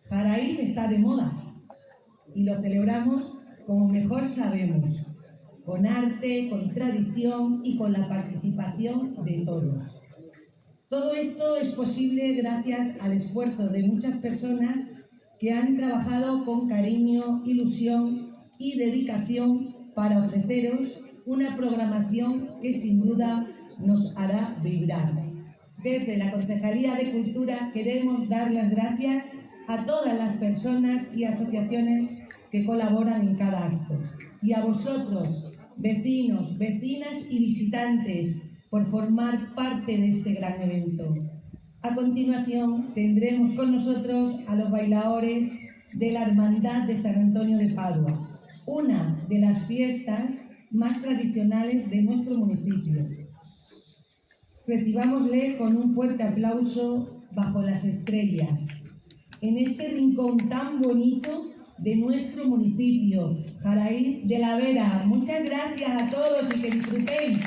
Jaraíz está de moda y lo celebramos como mejor sabemos, con arte, con tradición y con la participación de todos. Todo esto es posible gracias al esfuerzo de muchas personas que han trabajado con cariño, ilusión y dedicación para ofreceros una programación que sin duda nos hará vibrar. Desde la Concejalía de Cultura queremos dar las gracias a todas las personas y asociaciones que colaboran en cada acto. Y a vosotros, vecinos, vecinas y visitantes, por formar parte de este gran evento. A continuación tendremos con nosotros a los bailadores de la Hermandad de San Antonio de Padua, una de las fiestas más tradicionales de nuestro municipio. Recibámosle con un fuerte aplauso bajo las estrellas, en este rincón tan bonito de nuestro municipio, Jaraíz de la Vera. Muchas gracias a todos y que disfrutéis.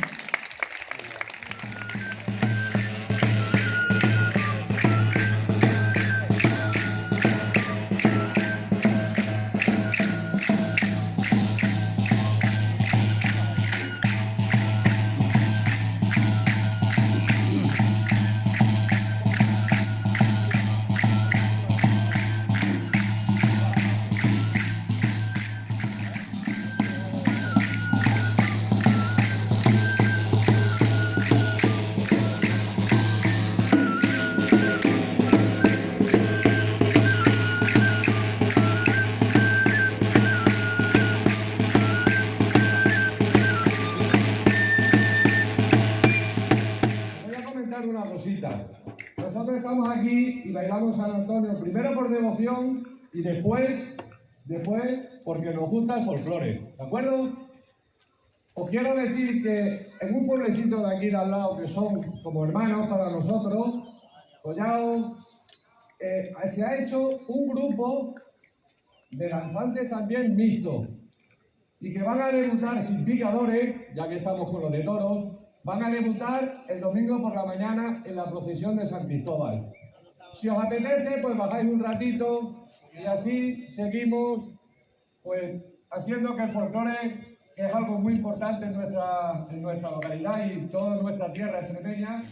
Una cosita. Nosotros estamos aquí y bailamos San Antonio primero por devoción y después porque nos gusta el folclore, ¿de acuerdo? Os quiero decir que en un pueblecito de aquí de al lado que son como hermanos para nosotros, Collao, se ha hecho un grupo de danzantes también mixto y que van a debutar sin picadores, ya que estamos con los de toros. Van a debutar el domingo por la mañana en la procesión de San Cristóbal. Si os apetece, pues bajáis un ratito y así seguimos pues haciendo que el folclore, que es algo muy importante en nuestra localidad y toda nuestra tierra extremeña,